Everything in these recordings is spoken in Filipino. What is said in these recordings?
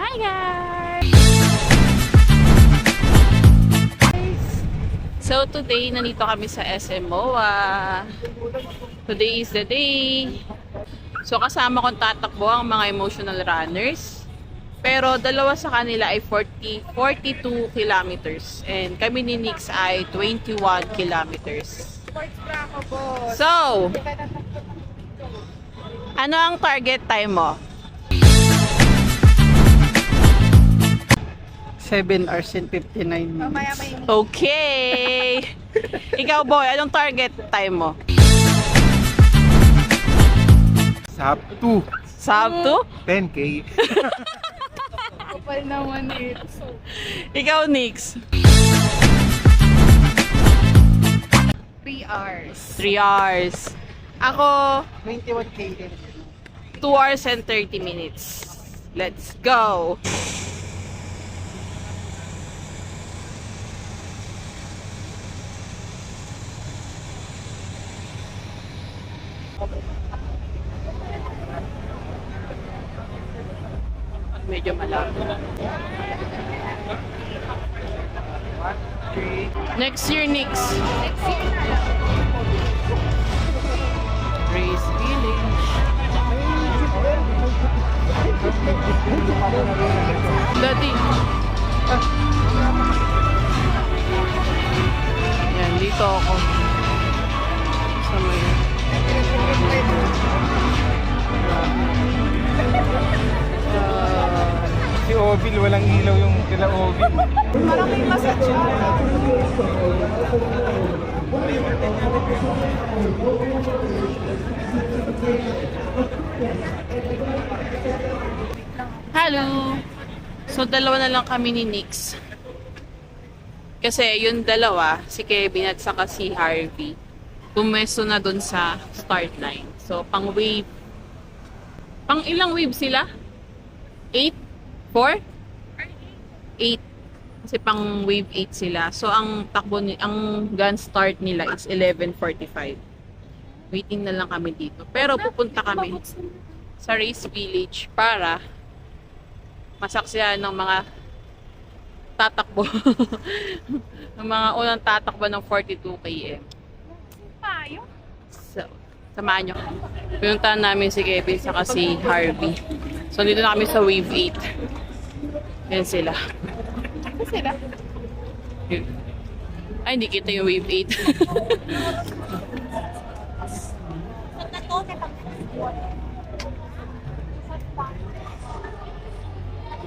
Hi guys! So today, nandito kami sa SM MOA. Today is the day. So kasama kong tatakbo ang mga emotional runners. Pero dalawa sa kanila ay 42 kilometers. And kami ni Nix ay 21 kilometers. So, ano ang target time mo? 7 hours and 59 minutes. Okay! Ikaw boy, anong target time mo? Sub 2. Sub 2? 10K. Kapal naman eh. Ikaw, Nix? 3 hours. 3 hours. Ako, 21K din. 2 hours and 30 minutes. Let's go! Medyo malabo. Next year, Nix. Grace Village. Dati. Yan, dito ako. Sa may... Si Ovil, walang ilaw yung kila Ovil. Parang may massage ata. Hello! So, dalawa na lang kami ni Nix. Kasi yung dalawa, si Kevin at saka si Harvey, pumesto na dun sa start line. So, pang wave. Pang ilang wave sila? 8? 4? 8. Kasi pang wave 8 sila. So, ang takbo ang gun start nila is 11:45. Waiting na lang kami dito. Pero pupunta kami sa Race Village para masaksihan ng mga tatakbo. ng mga unang tatakbo ng 42 km. Payo? So, samahan nyo. Pinuntahan namin si Kevin saka si Harvey. So, dito na kami sa Wave 8. Yan sila. Ano sila? Ay, hindi kita yung Wave 8.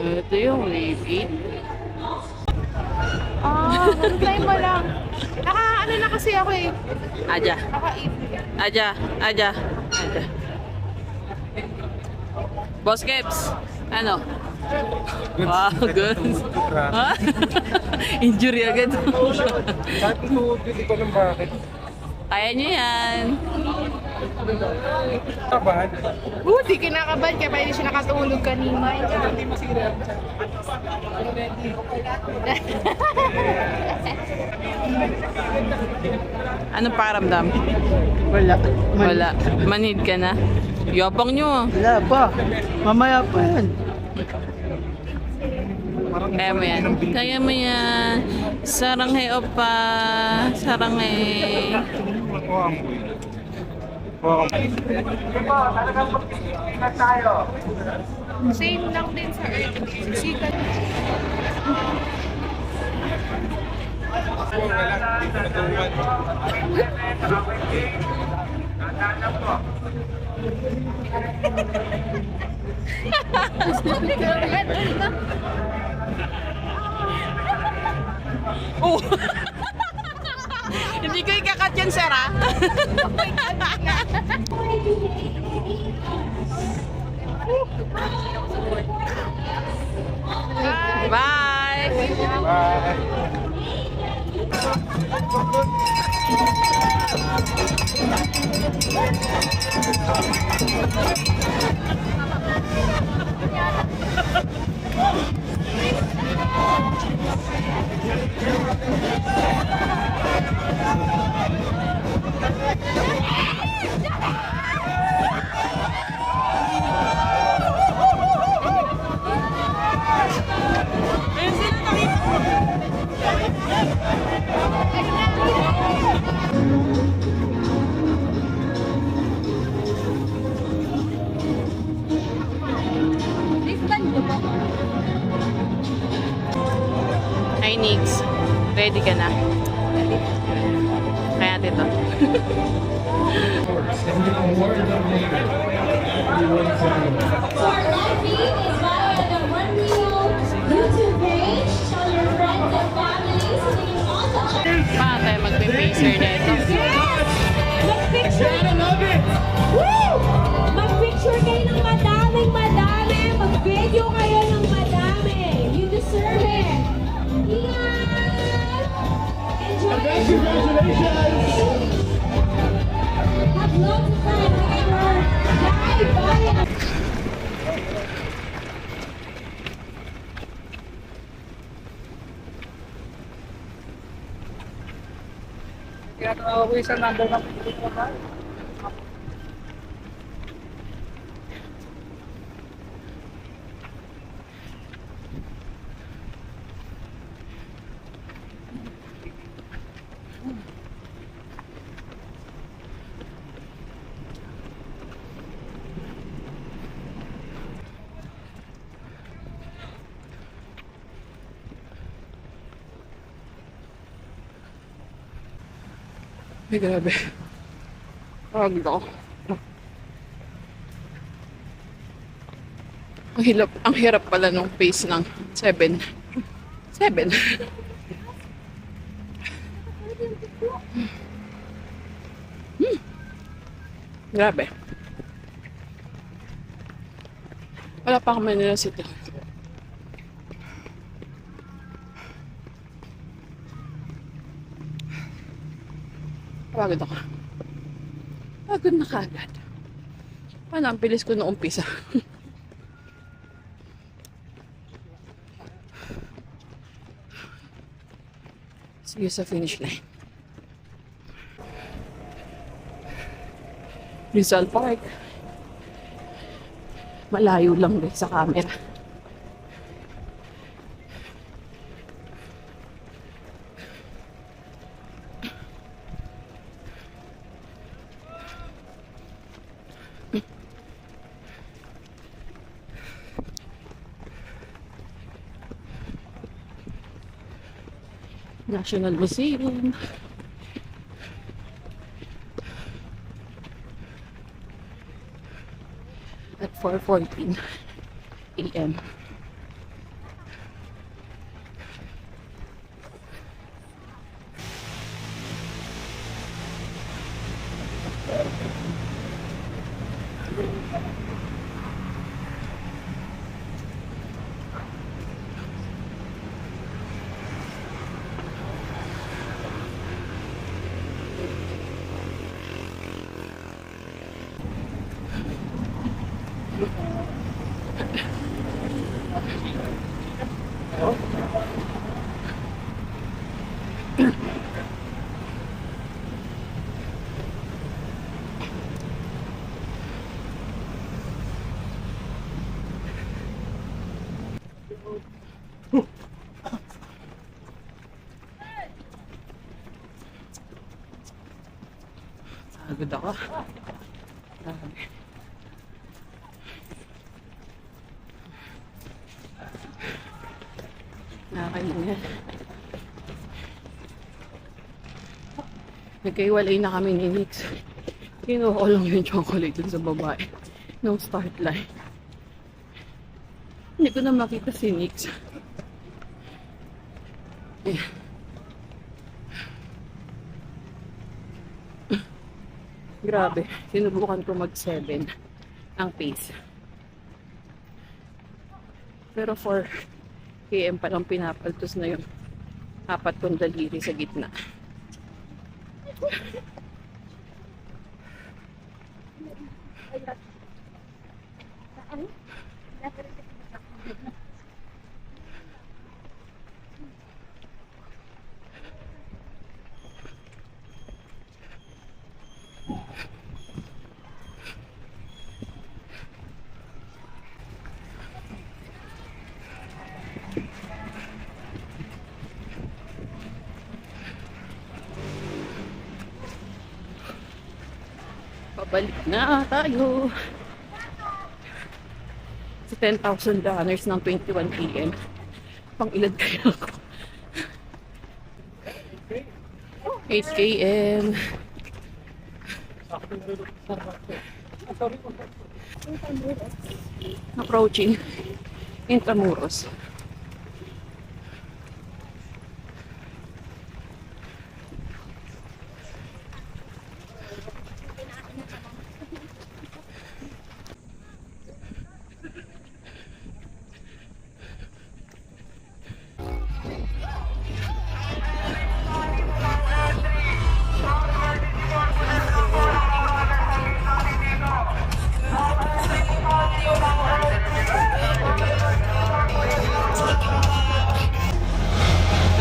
Ito yung Wave 8. Ano time pa lang. Ano na kasi ako eh. Aja. Naka-8. Aja. Aja. Aja. Boss Kebs, ano? Wow, good. Ha? Injury agad. Sabi ko, hindi ko alam bakit. Kaya nyo yan. Kabahan. Di kinakabahan kaya pwede siya nakatulog kanina. Hindi masira. Anong pakiramdam? Wala. Wala. Manhid ka na? Yabang nyo. Wala pa. Mamaya pa yan. Kaya mo yan. Kaya mo yan. Saranghay opa. Saranghay. Same lang din sa Earth. Sikat. Oh! Hindi ko ikakat yan, sir, ha? Bye! Bye. Nix, ready ka na? Kaya dito. YouTube page, show your friends and families, singing all the Paano tayo magpe-pacer nito? Mag-picture! Woo! Mag-picture kayo ng madami. Mag-video kayo ng madami. You deserve it. Ingat! Enjoy! Congratulations! Have lots of fun. Remember, bye! Kaya tawag ko isang number ng Ay, grabe. Pagod ako. Ang hirap pala nung pace ng 7. 7. Grabe. Wala pa ako Manila City. Pagod ako. Pagod na kaagad. Paano ang bilis ko noong umpisa? See you sa finish line. Rizal Park. Malayo lang din sa camera. National Museum. At 4:14 a.m. Pagod ako. Grabe. Nakakahinga. Nagkaiwalay na kami ni Nix. Kinuha ko lang yung chocolate dun sa babae. Nung start line. Hindi ko na makita si Nix. Eh. Grabe. Sinubukan ko mag-7 ang pace. Pero 4 km pa lang pinapaltos na yung 4 kong daliri sa gitna. Pabalik na tayo sa $10,000 ng 21 p.m. Pang ilan kaya ako? 8 km. Approaching Intramuros.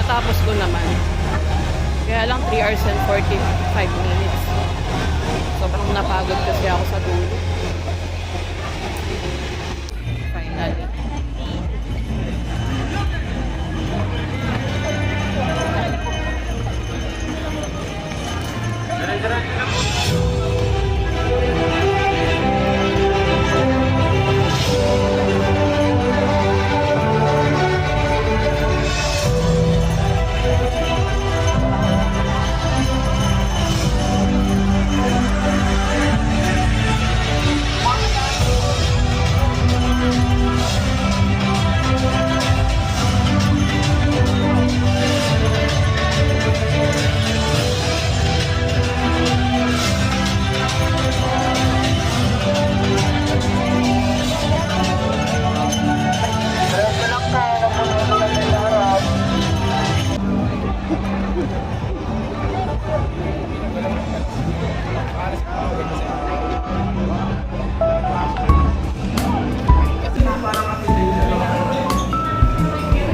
Natapos ko naman. Kaya lang 3 hours and 45 minutes. Sobrang napagod kasi ako sa dulo. Finally.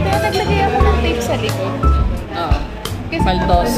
Kaya naglagay ako ng tape sa likod. Oo. Paltos.